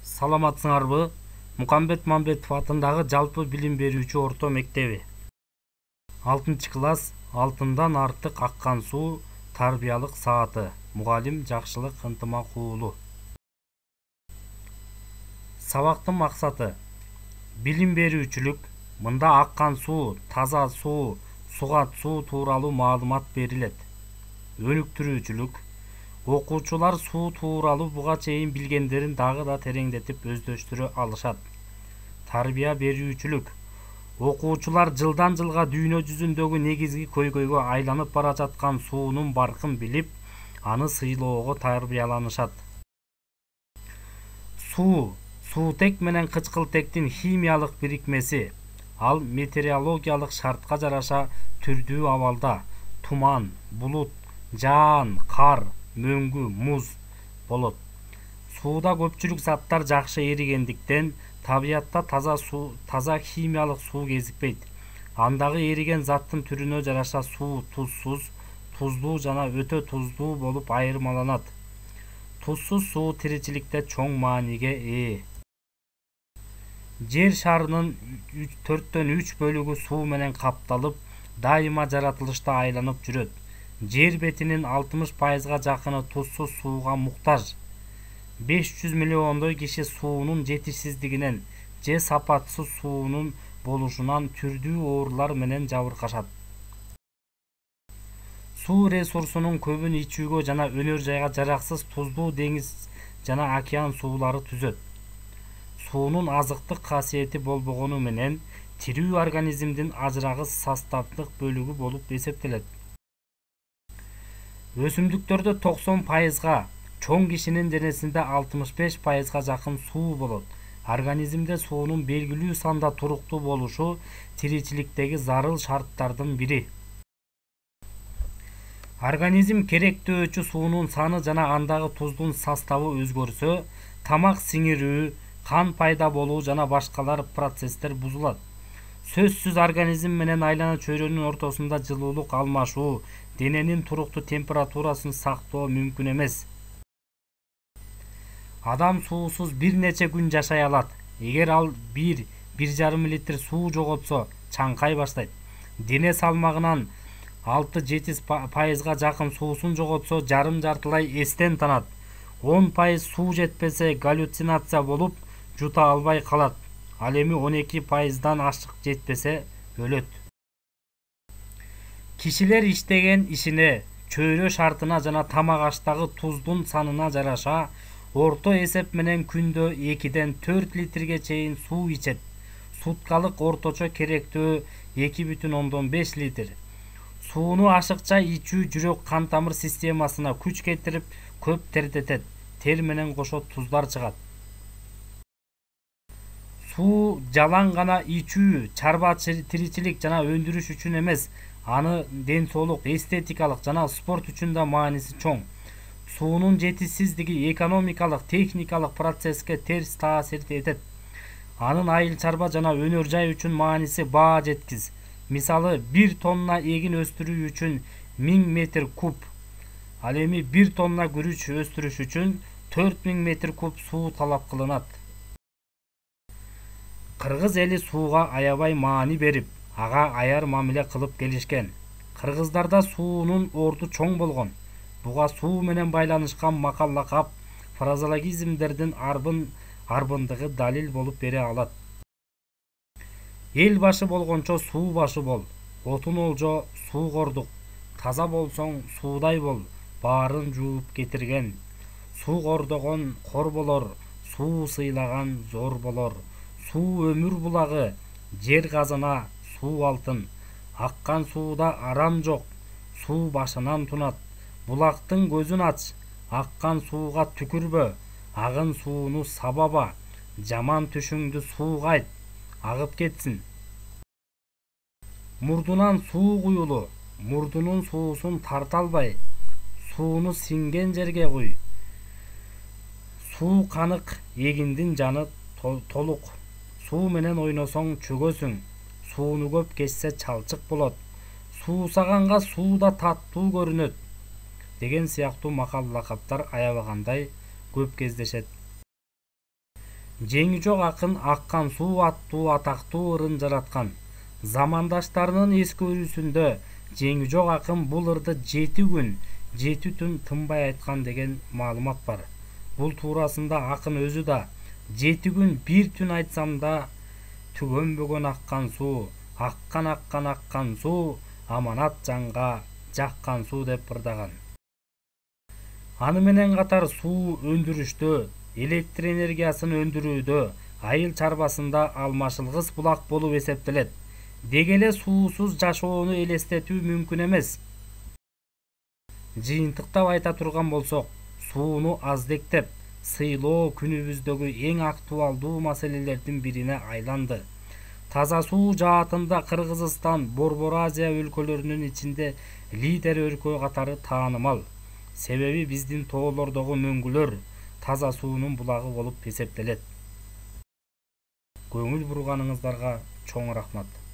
Саламатсыңарбы? Мукамбет Мамбетов атындагы жалпы билим берүүчү орто мектеби. 6-класс алтындан артык аккан суу тарбиялык сааты. Мугалим жакшылык ынтымакуулу. Сабактын максаты: билим берүүчүлүк. Мында аккан суу, таза суу, сугат суу тууралуу маалымат берилет. Өнүктүрүүчүлүк. Окуучулар суу тууралуу буга чейин билгендерин дагы да тереңдетип өздөштүрө алышат. Тарбия берүүчүлүк. Окуучулар жылдан жылга дүйнө жүзүндөгү негизги көйгөйгө айланып бара жаткан суунун баркын билип, аны сыйлоого тарбияланышат. Суу суутек менен кычкылтектин химиялык бирикмеси. Ал метеорологиялык шартка жараша түрдүү абалда туман, булут, жаан, кар, мөңгү, муз болот. Сууда көпчүлүк заттар жакшы эригендиктен табиятта таза химиялык суу кезикпейт. Андагы эриген заттын түрүнө жараша суу тузсуз, туздуу жана өтө туздуу болуп айырмаланат. Тузсуз суу тиричиликте чоң мааниге ээ. Жер шарынын 4/3 бөлүгү суу менен капталып, дайыма жаратылышта айланып жүрөт. Жер бетинин 60%га жакыны тузсуз сууга муктаж. 500 миллиондой киши суунун жетишсиздигинен же сапатсыз суунун болушунан түрдүү оорулар менен жабыркашат. Суу ресурсунун көбүн ичүүгө жана өнөр жайга жараксыз туздуу деңиз жана океан суулары түзөт. Суунун азыктык касиети болбогону менен тирүү организмдин ажырагыс составдык бөлүгү болуп эсептелет. Өсүмдүктөрдө 90%га, чоң кишинин денесинде 65%га жакын суу болот. Организмде суунун белгилүү санда туруктуу болушу тиричиликтеги зарыл шарттардын бири. Организм керектөөчү суунун саны жана андагы туздун составы өзгөрсө, тамак сиңирүү, кан пайда болуу жана башкалар процесстер бузулат. Сөзсүз организм менен айлана чөйрөнүн ортосунда жылуулук алмашуу, дененин туруктуу температурасын сактоо мүмкүн эмес. Адам суусуз бир нече күн жашай алат. Эгер ал 1-1,5 литр суу жоготсо, чаңкай баштайт. Дене салмагынан 6-7%га жакын суусун жоготсо, жарым-жартылай эстен танат. 10% суу жетпесе, галлюцинация болуп, жута албай калат. Ал эми 12%дан ашык жетпесе, өлөт. Кишилер иштеген ишине, чөйрө шартына жана тамак аштагы туздун санына жараша, орто эсеп менен күндө 2-4 литрге чейин суу ичет. Суткалык орточо керектөө 2,5 литр. Сууну ашыкча ичүү жүрөк кан тамыр системасына күч кетирип, көп тердетет. Тер менен кошо туздар чыгат. Суу жалаң гана ичүү, чарба тиричилик жана өндүрүш үчүн эмес, аны ден соолук, эстетикалык жана спорт үчүн да мааниси чоң. Суунун жетишсиздиги экономикалык, техникалык процесске терс таасир этет. Анын айыл чарба жана өнөр жай үчүн мааниси баа жеткиз. Мисалы, 1 тонна эгин өстүрүү үчүн 1000 метр куб. Ал эми 1 тонна күрүч өстүрүш үчүн 4000 метр куб суу талап кылынат. Кыргыз эли сууга аябай маани берип, ага аяр мамиле кылып келишкен. Кыргыздарда суунун орду чоң болгон. Буга суу менен байланышкан макал-лакап, фразеологизмдердин арбындыгы далил болуп бере алат. Эл башы болгончо суу башы бол, отун олжо суу кордук, таза болсоң суудай бол, баарын жууп кетирген. Суу кордогон кор болор, суу сыйлаган зор болор. Суу өмүр булагы, жер казына, суу алтын. Аккан сууда арам жок, суу башынан тунат. Булактын көзүн ач, аккан сууга түкүрбө, агын сууну сабаба. Жаман түшүңдү сууга айт, агып кетсин. Мурдунан суу куюлу, мурдунун суусун тарта албай, сууну сиңген жерге куй. Суу канык, эгиндин жаны толук. Суу менен ойносоң чөгөсүң, сууну көп кечсе чалчык болот. Суусаганга суу да таттуу көрүнөт. Деген сыяктуу макал-лакаптар аябагандай көп кездешет. Жеңи жок акын аккан суу аттуу атактуу ырын жараткан. Замандаштарынын эскерүүсүндө жеңи жок акын бул ырды 7 күн 7 түн тынбай айткан деген маалымат бар. Бул туурасында акын өзү да 7 күн 1 түн айтсам да түгөнбөгөн аккан суу, аккан суу, аманат жанга жаккан суу деп ырдаган. Аны менен катар суу өндүрүштө, электр энергиясын өндүрүүдө, айыл чарбасында алмашылгыс булак болуп эсептелет. Деги эле суусуз жашоону элестетүү мүмкүн эмес. Жыйынтыктап айта турган болсок, сууну аздектеп, сыйлоо күнүбүздөгү эң актуалдуу маселелердин бирине айланды. Таза суу жаатында Кыргызстан, Борбор Азия өлкөлөрүнүн ичинде лидер өлкө катары таанымал. Себеби биздин тоолордогу мөңгүлөр таза суунун булагы болуп эсептелет. Көңүл бурганыңыздарга чоң рахмат.